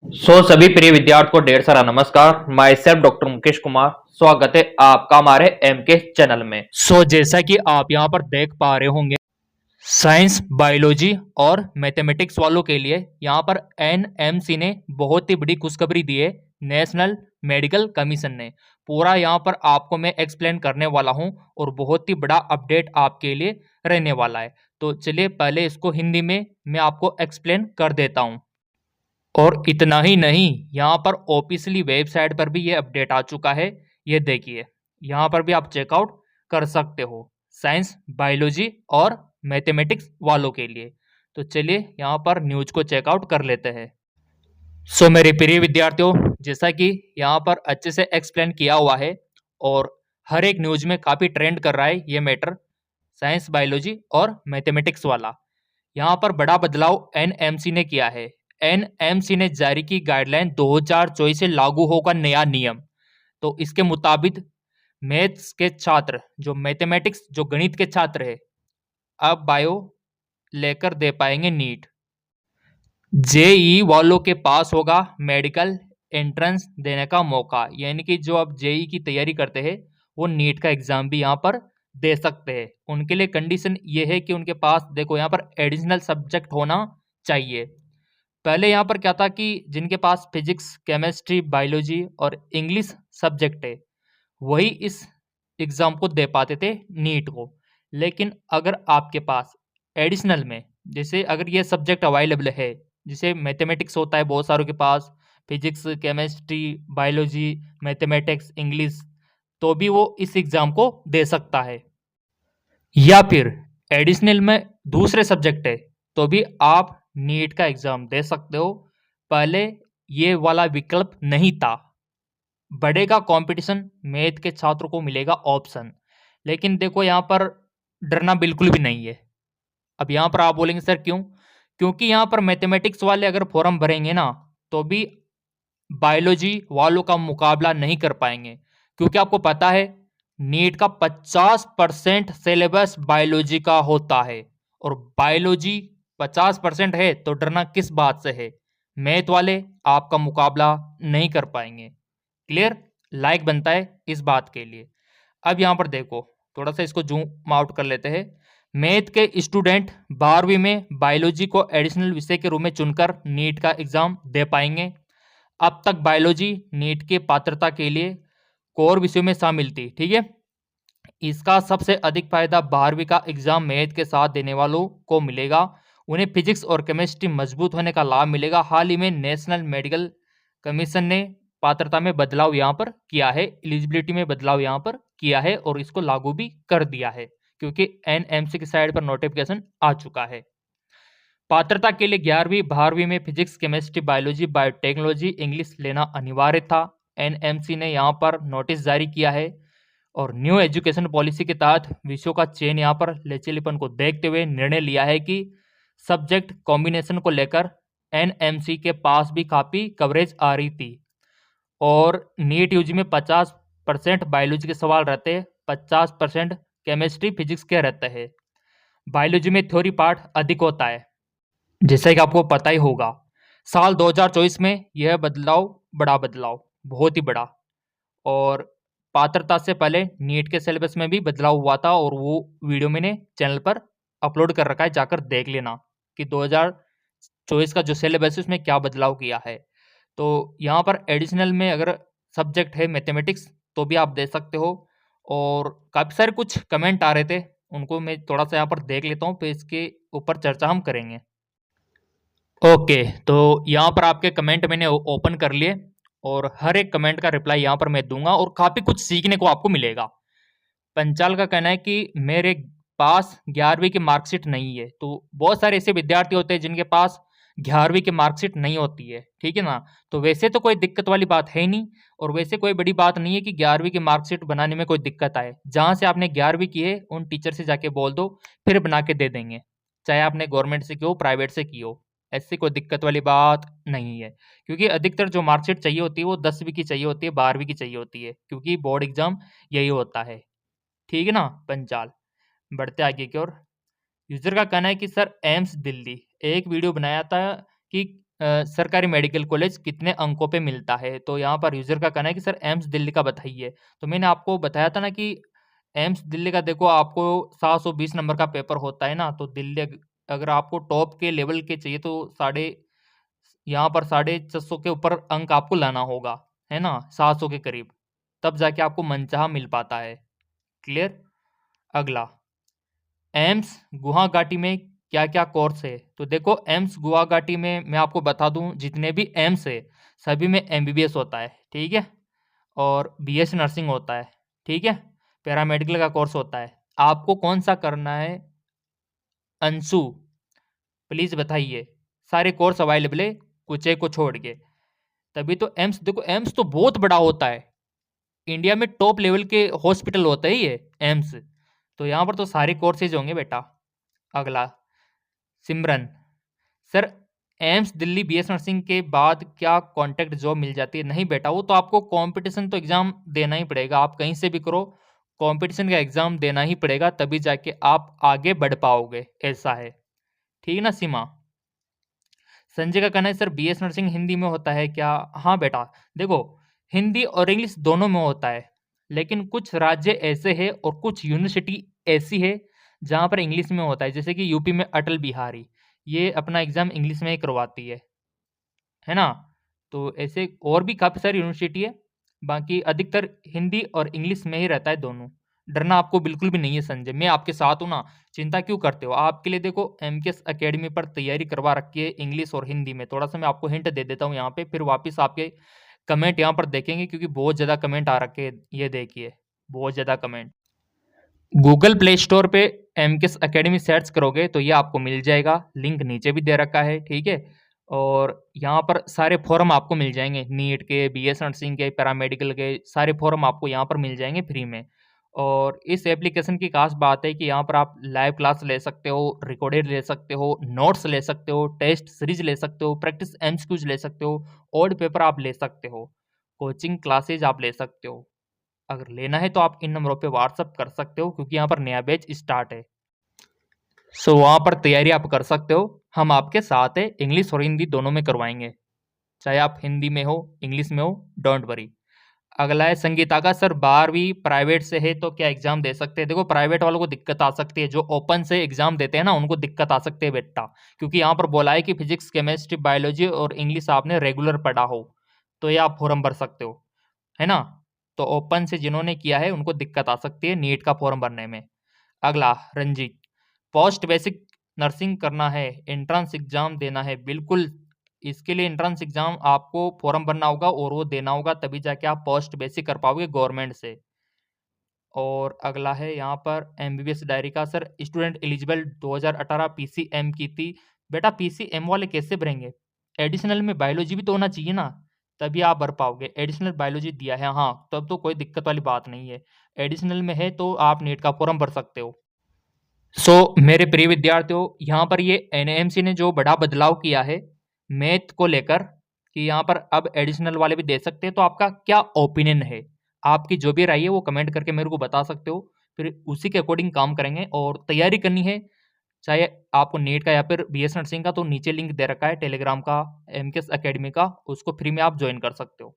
सभी प्रिय विद्यार्थियों को ढेर सारा नमस्कार। My self doctor Mukesh Kumar, स्वागत है आपका हमारे एम के चैनल में। जैसा कि आप यहाँ पर देख पा रहे होंगे, साइंस, बायोलॉजी और मैथमेटिक्स वालों के लिए यहाँ पर एनएमसी ने बहुत ही बड़ी खुशखबरी दी है। नेशनल मेडिकल कमीशन ने पूरा यहाँ पर आपको मैं एक्सप्लेन करने वाला हूँ और बहुत ही बड़ा अपडेट आपके लिए रहने वाला है। तो चलिए पहले इसको हिंदी में मैं आपको एक्सप्लेन कर देता हूँ। और इतना ही नहीं, यहाँ पर ऑफिशियली वेबसाइट पर भी ये अपडेट आ चुका है। ये देखिए, यहाँ पर भी आप चेकआउट कर सकते हो, साइंस, बायोलॉजी और मैथमेटिक्स वालों के लिए। तो चलिए यहाँ पर न्यूज को चेकआउट कर लेते हैं। मेरे प्रिय विद्यार्थियों, जैसा कि यहाँ पर अच्छे से एक्सप्लेन किया हुआ है और हर एक न्यूज में काफ़ी ट्रेंड कर रहा है ये मैटर, साइंस, बायोलॉजी और मैथमेटिक्स वाला। यहाँ पर बड़ा बदलाव एनएमसी ने किया है। एनएमसी ने जारी की गाइडलाइन 2024 से लागू होगा नया नियम। तो इसके मुताबिक मैथ्स के छात्र, जो मैथमेटिक्स, जो गणित के छात्र है, अब बायो लेकर दे पाएंगे नीट। जेई वालों के पास होगा मेडिकल एंट्रेंस देने का मौका, यानी कि जो अब जेई की तैयारी करते हैं वो नीट का एग्जाम भी यहाँ पर दे सकते हैं। उनके लिए कंडीशन ये है कि उनके पास देखो यहाँ पर एडिशनल सब्जेक्ट होना चाहिए। पहले यहाँ पर क्या था कि जिनके पास फिजिक्स, केमिस्ट्री, बायोलॉजी और इंग्लिश सब्जेक्ट है वही इस एग्जाम को दे पाते थे, नीट को। लेकिन अगर आपके पास एडिशनल में, जैसे अगर ये सब्जेक्ट अवेलेबल है, जैसे मैथमेटिक्स होता है बहुत सारों के पास, physics, chemistry, biology, mathematics, English, तो भी वो इस एग्जाम को दे सकता है। या फिर एडिशनल में दूसरे सब्जेक्ट है तो भी आप नीट का एग्जाम दे सकते हो। पहले ये वाला विकल्प नहीं था। बढ़ेगा कंपटीशन, मैथ के छात्रों को मिलेगा ऑप्शन। लेकिन देखो यहाँ पर डरना बिल्कुल भी नहीं है। अब यहाँ पर आप बोलेंगे सर क्यों? क्योंकि यहाँ पर मैथमेटिक्स वाले अगर फॉर्म भरेंगे ना तो भी बायोलॉजी वालों का मुकाबला नहीं कर पाएंगे, क्योंकि आपको पता है नीट का 50% सिलेबस बायोलॉजी का होता है और बायोलॉजी 50% है तो डरना किस बात से है? मैथ वाले आपका मुकाबला नहीं कर पाएंगे। क्लियर? लाइक बनता है इस बात के लिए। अब यहाँ पर देखो, थोड़ा सा इसको जूम आउट कर लेते हैं। मैथ के स्टूडेंट 12वीं में बायोलॉजी को एडिशनल विषय के रूप में चुनकर नीट का एग्जाम दे पाएंगे। अब तक बायोलॉजी नीट की पात्रता के लिए कोर विषयों में शामिल थी, ठीक है। इसका सबसे अधिक फायदा 12वीं का एग्जाम मैथ के साथ देने वालों को मिलेगा। उन्हें फिजिक्स और केमिस्ट्री मजबूत होने का लाभ मिलेगा। हाल ही में नेशनल मेडिकल कमीशन ने पात्रता में बदलाव यहाँ पर किया है, एलिजिबिलिटी में बदलाव यहाँ पर किया है और इसको लागू भी कर दिया है, क्योंकि एनएमसी की साइड पर नोटिफिकेशन आ चुका है। पात्रता के लिए 11वीं 12वीं में physics, chemistry, biology, biotechnology, English लेना अनिवार्य था। एनएमसी ने यहाँ पर नोटिस जारी किया है और न्यू एजुकेशन पॉलिसी के तहत विषयों का चयन यहाँ पर लचीलेपन को देखते हुए निर्णय लिया है कि सब्जेक्ट कॉम्बिनेशन को लेकर एनएमसी के पास भी काफ़ी कवरेज आ रही थी और नीट यूजी में 50% बायोलॉजी के सवाल रहते हैं, 50% केमिस्ट्री, फिजिक्स के रहते हैं। बायोलॉजी में थ्योरी पार्ट अधिक होता है, जैसा कि आपको पता ही होगा। साल 2024 में यह बदलाव, बड़ा बदलाव, बहुत ही बड़ा, और पात्रता से पहले नीट के सिलेबस में भी बदलाव हुआ था और वो वीडियो मैंने चैनल पर अपलोड कर रखा है, जाकर देख लेना कि 2024 का जो सिलेबस है उसमें क्या बदलाव किया है। तो यहाँ पर एडिशनल में अगर सब्जेक्ट है मैथमेटिक्स तो भी आप दे सकते हो। और काफ़ी सारे कुछ कमेंट आ रहे थे, उनको मैं थोड़ा सा यहाँ पर देख लेता हूँ, फिर इसके ऊपर चर्चा हम करेंगे। ओके, तो यहाँ पर आपके कमेंट मैंने ओपन कर लिए और हर एक कमेंट का रिप्लाई यहाँ पर मैं दूंगा और काफ़ी कुछ सीखने को आपको मिलेगा। पंचाल का कहना है कि मेरे पास 11वीं की मार्कशीट नहीं है। तो बहुत सारे ऐसे विद्यार्थी होते हैं जिनके पास 11वीं की मार्कशीट नहीं होती है, ठीक है ना। तो वैसे तो कोई दिक्कत वाली बात है ही नहीं और वैसे कोई बड़ी बात नहीं है कि 11वीं की मार्कशीट बनाने में कोई दिक्कत आए। जहाँ से आपने 11वीं की है उन टीचर से जाके बोल दो, फिर बना के दे देंगे, चाहे आपने गवर्नमेंट से की हो, प्राइवेट से की हो। ऐसी कोई दिक्कत वाली बात नहीं है, क्योंकि अधिकतर जो मार्कशीट चाहिए होती है वो 10वीं की चाहिए होती है, 12वीं की चाहिए होती है, क्योंकि बोर्ड एग्जाम यही होता है, ठीक है ना। पंचाल, बढ़ते आगे की ओर। यूजर का कहना है कि सर एम्स दिल्ली एक वीडियो बनाया था कि सरकारी मेडिकल कॉलेज कितने अंकों पे मिलता है? तो यहाँ पर यूज़र का कहना है कि सर एम्स दिल्ली का बताइए। तो मैंने आपको बताया था ना कि एम्स दिल्ली का देखो आपको 720 नंबर का पेपर होता है ना, तो दिल्ली अगर आपको टॉप के लेवल के चाहिए तो साढ़े यहाँ पर 650 के ऊपर अंक आपको लाना होगा, है ना? 700 के करीब, तब जाके आपको मनचाहा मिल पाता है। क्लियर? अगला, एम्स गुवाहाटी में क्या-क्या कोर्स है? तो देखो एम्स गुवाहाटी में मैं आपको बता दूँ जितने भी एम्स है, सभी में एमबीबीएस होता है, ठीक है? और बीएससी नर्सिंग होता है, ठीक है? पैरामेडिकल का कोर्स होता है। आपको कौन-सा करना है? अंशु, प्लीज़ बताइए। सारे कोर्स अवेलेबल है, कुछ एक को छोड़ के। तभी तो एम्स देखो एम्स तो बहुत बड़ा होता है। इंडिया में टॉप लेवल के हॉस्पिटल होते हैं ये एम्स। तो यहाँ पर तो सारे कोर्सेज होंगे बेटा। अगला, Simran, sir AIIMS Delhi BS nursing के बाद क्या कॉन्ट्रैक्ट जॉब मिल जाती है? नहीं बेटा, वो तो आपको कॉम्पिटिशन तो एग्ज़ाम देना ही पड़ेगा। आप कहीं से भी करो, कॉम्पिटिशन का एग्ज़ाम देना ही पड़ेगा, तभी जाके आप आगे बढ़ पाओगे, ऐसा है। ठीक है ना सीमा? संजय का कहना है सर बीएस नर्सिंग हिंदी में होता है क्या? हाँ बेटा, देखो हिंदी और इंग्लिश दोनों में होता है, लेकिन कुछ राज्य ऐसे हैं और कुछ यूनिवर्सिटी ऐसी है जहाँ पर इंग्लिश में होता है, जैसे कि यूपी में अटल बिहारी, ये अपना एग्ज़ाम इंग्लिश में ही करवाती है ना? तो ऐसे और भी काफ़ी सारी यूनिवर्सिटी है, बाकी अधिकतर हिंदी और इंग्लिश में ही रहता है दोनों। डरना आपको बिल्कुल भी नहीं है संजय, मैं आपके साथ हूँ ना, चिंता क्यों करते हो? आपके लिए देखो एमकेएस अकेडमी पर तैयारी करवा रखी है इंग्लिश और हिंदी में। थोड़ा-सा मैं आपको हिंट दे देता हूँ यहाँ पे, फिर वापस आपके कमेंट यहाँ पर देखेंगे क्योंकि बहुत ज़्यादा कमेंट आ रखे हैं, ये देखिए, बहुत ज़्यादा कमेंट। गूगल प्ले स्टोर पे एमकेएस अकेडमी सर्च करोगे तो ये आपको मिल जाएगा, लिंक नीचे भी दे रखा है, ठीक है? और यहाँ पर सारे फॉर्म आपको मिल जाएँगे, नीट के, बीएस नर्सिंग के, पैरामेडिकल के, सारे फॉर्म आपको यहाँ पर मिल जाएँगे फ्री में। और इस एप्लीकेशन की खास बात है कि यहाँ पर आप लाइव क्लास ले सकते हो, रिकॉर्डेड ले सकते हो, नोट्स ले सकते हो, टेस्ट सीरीज ले सकते हो, प्रैक्टिस एमसीक्यूज ले सकते हो, ओल्ड पेपर आप ले सकते हो, कोचिंग क्लासेज आप ले सकते हो। अगर लेना है तो आप इन नंबरों पे व्हाट्सएप कर सकते हो क्योंकि यहाँ पर नया बैच स्टार्ट है। सो वहाँ पर तैयारी आप कर सकते हो। हम आपके साथ हैं, इंग्लिश और हिंदी दोनों में करवाएँगे। चाहे आप हिंदी में हो, इंग्लिश में हो, डोंट वरी। अगला है संगीता का, सर 12वीं प्राइवेट से है तो क्या एग्ज़ाम दे सकते हैं? देखो प्राइवेट वालों को दिक्कत आ सकती है, जो ओपन से एग्ज़ाम देते हैं ना उनको दिक्कत आ सकती है बेटा। क्योंकि यहाँ पर बोला है कि फिज़िक्स, केमिस्ट्री, बायोलॉजी और इंग्लिश आपने रेगुलर पढ़ा हो, तो ये आप फॉर्म भर सकते हो। है ना? तो ओपन से जिन्होंने किया है उनको दिक्कत आ सकती है नीट का फॉर्म भरने में। अगला रंजीत, पोस्ट बेसिक नर्सिंग करना है, एंट्रेंस एग्ज़ाम देना है, बिल्कुल इसके लिए एंट्रेंस एग्ज़ाम आपको फॉर्म भरना होगा और वो देना होगा तभी जाके आप पोस्ट बेसिक कर पाओगे गवर्नमेंट से। और अगला है यहाँ पर एमबीबीएस डायरी का, सर स्टूडेंट एलिजिबल 2018 पीसीएम की थी। बेटा पीसीएम वाले कैसे भरेंगे? एडिशनल में बायोलॉजी भी तो होना चाहिए ना, तभी आप भर पाओगे। एडिशनल बायोलॉजी दिया है हाँ, तब तो कोई दिक्कत वाली बात नहीं है। एडिशनल में है तो आप नीट का फॉर्म भर सकते हो। मेरे प्रिय विद्यार्थियों, यहाँ पर ये एनएमसी ने जो बड़ा बदलाव किया है मैथ को लेकर कि यहाँ पर अब एडिशनल वाले भी दे सकते हैं, तो आपका क्या ओपिनियन है? आपकी जो भी राय है वो कमेंट करके मेरे को बता सकते हो, फिर उसी के अकॉर्डिंग काम करेंगे और तैयारी करनी है, चाहे आपको नीट का या फिर बीएस नर्सिंग का, तो नीचे लिंक दे रखा है टेलीग्राम का, एमकेएस अकेडमी का, उसको फ्री में आप जॉइन कर सकते हो।